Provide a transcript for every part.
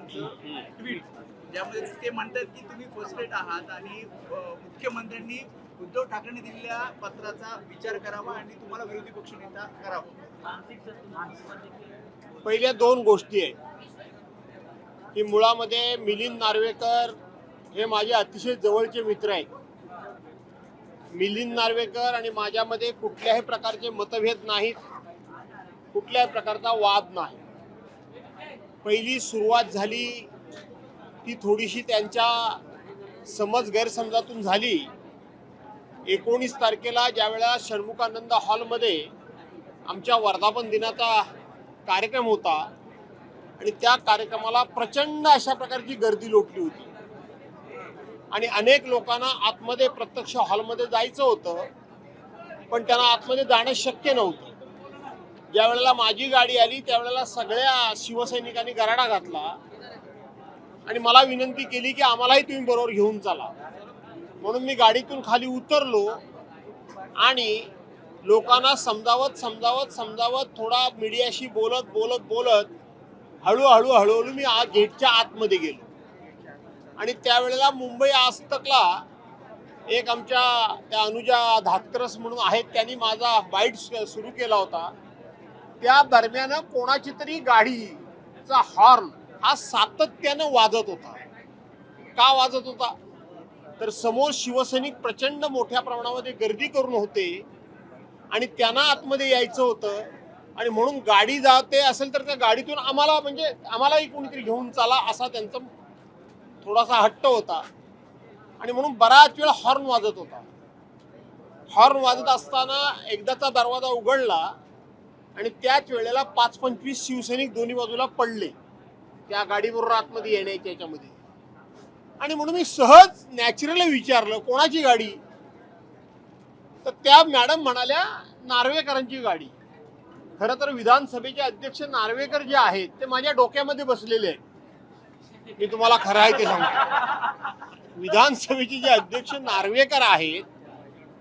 यांचं ट्विट ज्यामध्ये ते म्हणतात की तुम्ही फर्स्टेट आहात आणि मुख्यमंत्र्यांनी उद्धव ठाकरेंनी दिलेल्या पत्राचा विचार करावा आणि तुम्हाला विरोधी पक्षनेता करावा। पहिल्या दोन गोष्टी आहेत की मुळामध्ये मिलिंद नार्वेकर हे माझे अतिशय जवळचे मित्र आहेत। मिलिंद नार्वेकर आणि माझ्यामध्ये कुठल्याही प्रकारचे मतभेद नाहीत, कुठल्याही प्रकारचा वाद नाही। पहिली सुरुवात झाली ती थोडीशी त्यांच्या समज गैरसमजातून झाली। 19 तारखेला ज्यावेळेला षण्मुखानंद हॉलमध्ये आमच्या वर्धापन दिनाचा कार्यक्रम होता आणि त्या कार्यक्रमाला प्रचंड अशा प्रकारची गर्दी लोटली होती आणि अनेक लोकांना आतमध्ये प्रत्यक्ष हॉलमध्ये जायचं होतं, पण त्यांना आतमध्ये जाणं शक्य नव्हतं। ज्या वेळेला माझी गाडी आली त्यावेळेला सगळ्या शिवसैनिकांनी गराडा घातला आणि मला विनंती केली की आम्हालाही तुम्ही बरोबर घेऊन चला। म्हणून मी गाडीतून खाली उतरलो आणि लोकांना समजावत थोडा मीडियाशी बोलत हळूहळू मी गेटच्या आतमध्ये गेलो आणि त्यावेळेला मुंबई आज तकला एक आमच्या त्या अनुजा धाकरस म्हणून आहेत, त्यांनी माझा बाईट सुरू केला होता। त्या दरम्यान कोणाची तरी गाडीचा हॉर्न हा सातत्यानं वाजत होता। का वाजत होता तर समोर शिवसैनिक प्रचंड मोठ्या प्रमाणामध्ये गर्दी करून होते आणि त्यांना आतमध्ये यायचं होतं आणि म्हणून गाडी जाते असेल तर त्या गाडीतून आम्हालाही कोणीतरी घेऊन चला असा त्यांचा थोडासा हट्ट होता आणि म्हणून बराच वेळ हॉर्न वाजत होता। हॉर्न वाजत असताना एकदाचा दरवाजा उघडला आणि त्याच वेळेला 5-25 शिवसैनिक दोन्ही बाजूला पडले त्या गाडीबरोबर आतमध्ये येण्याच्या याच्यामध्ये। आणि म्हणून मी सहज नॅचरली विचारलं कोणाची गाडी, तर त्या मॅडम म्हणाल्या नार्वेकरांची गाडी। खरं तर विधानसभेचे अध्यक्ष नार्वेकर जे आहेत ते माझ्या डोक्यामध्ये बसलेले आहेत। मी तुम्हाला खरं आहे ते सांगतो, विधानसभेचे जे अध्यक्ष नार्वेकर आहेत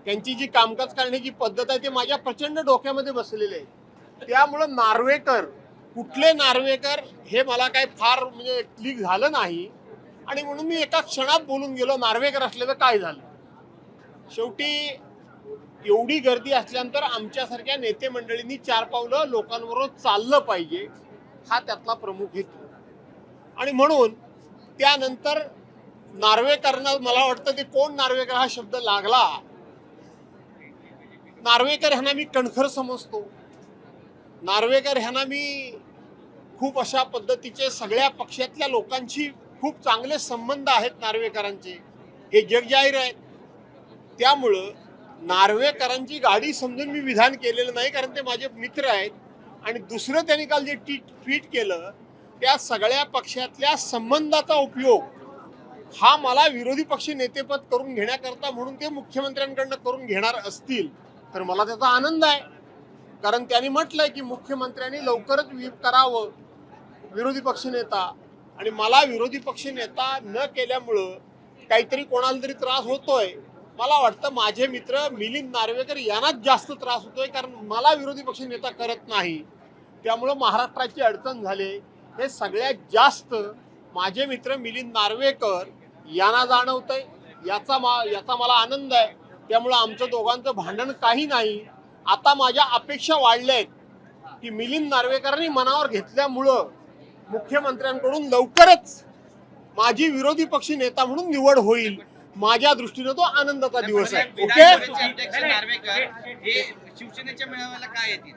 त्यांची जी कामकाज करण्याची पद्धत आहे ते माझ्या प्रचंड डोक्यामध्ये बसलेले आहेत। त्यामुळं नार्वेकर कुठले नार्वेकर हे मला काही फार क्लिक झालं नाही आणि म्हणून मी एका क्षणात बोलून गेलो नार्वेकर असले तर काय झालं। शेवटी एवढी गर्दी असल्यानंतर आमच्यासारख्या नेते मंडळींनी 4 पावलं लोकांबरोबर चाललं पाहिजे, हा त्यातला प्रमुख हेतू। आणि म्हणून त्यानंतर नार्वेकरांना मला वाटतं ते कोण नार्वेकर हा शब्द लागला। नार्वेकर ह्यांना मी कणखर समजतो, नार्वेकर ह्यांना मी खूप अशा पद्धतीचे सगळ्या पक्षातल्या लोकांशी खूप चांगले संबंध आहेत नार्वेकरांचे, हे जगजाहीर आहेत। त्यामुळं नार्वेकरांची गाडी समजून मी विधान केलेलं नाही, कारण ते माझे मित्र आहेत। आणि दुसरं त्यांनी काल जे ट्विट केलं त्या सगळ्या पक्षातल्या संबंधाचा उपयोग हा मला विरोधी पक्ष नेतेपद करून घेण्याकरता म्हणून ते मुख्यमंत्र्यांकडनं करून घेणार असतील तर मला त्याचा आनंद आहे, कारण त्यांनी म्हटलंय की मुख्यमंत्र्यांनी लवकरच करावं विरोधी पक्षनेता। आणि मला विरोधी पक्षनेता न केल्यामुळं काहीतरी कोणाला तरी त्रास होतोय। मला वाटतं माझे मित्र मिलिंद नार्वेकर यांनाच जास्त त्रास होतोय, कारण मला विरोधी पक्षनेता करत नाही, त्यामुळं महाराष्ट्राची अडचण झाली। हे सगळ्यात जास्त माझे मित्र मिलिंद नार्वेकर यांना जाणवतंय, याचा मला आनंद आहे। त्यामुळं आमचं दोघांचं भांडण काही नाही। आता माझ्या अपेक्षा वाढल्या आहेत की मिलिंद नार्वेकरांनी मनावर घेतल्यामुळं मुख्यमंत्र्यांकडून लवकरच माझी विरोधी पक्ष नेता म्हणून निवड होईल। माझ्या दृष्टीने तो आनंदाचा दिवस आहे। ओके, अध्यक्ष नार्वेकर हे शिवसेनेच्या मेळाव्याला काय येतील?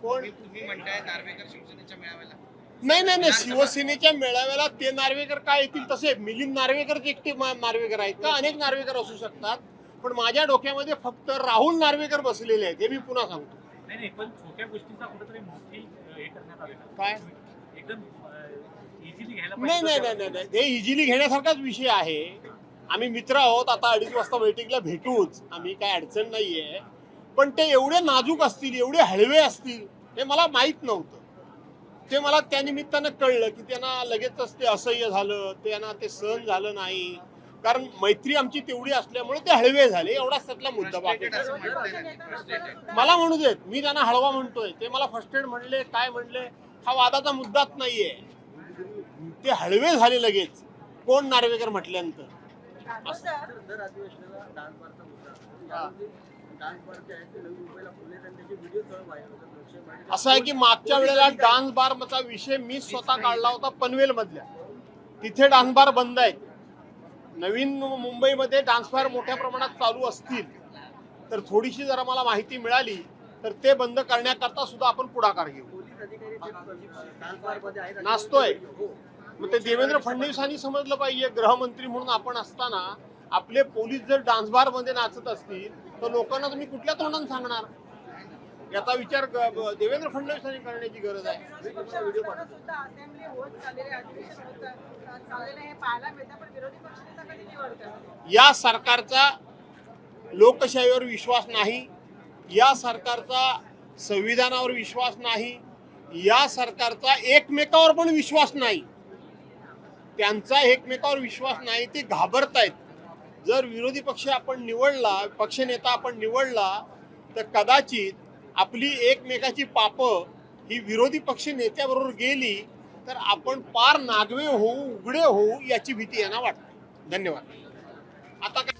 कोण तुम्ही म्हणताय नार्वेकर शिवसेनेच्या मेळाव्याला? नाही, शिवसेनेच्या मेळाव्याला ते नार्वेकर काय येतील तसे मिलिंद नार्वेकर एकटे नार्वेकर आहेत का? अनेक नार्वेकर असू शकतात, पण माझ्या डोक्यामध्ये फक्त राहुल नार्वेकर बसलेले आहेत, हे मी पुन्हा सांगतो। नाही, पण छोट्या गोष्टींचा कुठेतरी मोठी हे करण्यात आलेला काय एकदम इझिली घ्यायला नाही, हे इझिली घेण्यासारखाच विषय आहे। आम्ही मित्र आहोत, आता 2:30 वाजता बैठकीला भेटूच, आम्ही काय अडचण नाहीये। पण ते एवढे नाजूक असतील, एवढे हळवे असतील हे मला माहीत नव्हतं। ते मला त्या निमित्तानं कळलं की त्यांना लगेचच ते असह्य झालं, त्यांना ते सहन झालं नाही, कारण मैत्री आमची तेवढी असल्यामुळे ते हळवे झाले, एवढाच त्यातला मुद्दा। बाकी मला म्हणू देत, मी त्यांना हळवा म्हणतोय, ते मला फर्स्ट एड म्हणले काय म्हणले हा वादाचा मुद्दाच नाहीये। ते हळवे झाले लगेच कोण नार्वेकर म्हटल्यानंतर. दर अधिवेशनाला डान्स बारचा मुद्दा यामध्ये डान्स बार जे आहेत ते नवी मुंबईला खुले आणि त्याचे व्हिडिओ सह व्हायरल होतात. असं आहे की मागच्या वेळेला डान्स बारचा विषय मी स्वतः काढला होता पनवेल मधल्या. तिथे डान्स बार बंद आहेत. नवीन मुंबईमध्ये डान्स बार मोठ्या प्रमाणात चालू असतील तर थोडीशी जरा मला माहिती मिळाली तर ते बंद करण्याकरता सुद्धा आपण पुढाकार घेऊ. पोलीस अधिकारी डान्स बारमध्ये आहेत. नाचतोय हो. मग ते देवेंद्र फडणवीसांनी समजलं पाहिजे. गृहमंत्री म्हणून आपण असताना आपले पोलीस जर डान्स बार मध्ये नाचत असतील तर लोकांना तुम्ही कुठल्या तोंडाने सांगणार. याचा विचार देवेंद्र फडणवीसांनी करण्याची गरज आहे. या सरकारचा लोकशाहीवर विश्वास नाही, या सरकारचा संविधानावर विश्वास नाही, या सरकारचा एकमेकावर पण विश्वास नाही. त्यांचा एकमेकावर विश्वास नाही, ते घाबरतायत. जर विरोधी पक्ष आपण निवडला, पक्षनेता आपण निवडला तर कदाचित आपली एकमेकाची पापं ही विरोधी पक्ष नेत्याबरोबर गेली तर आपण पार नागवे होऊ, उघडे होऊ याची भीती यांना वाटते. धन्यवाद. आता काय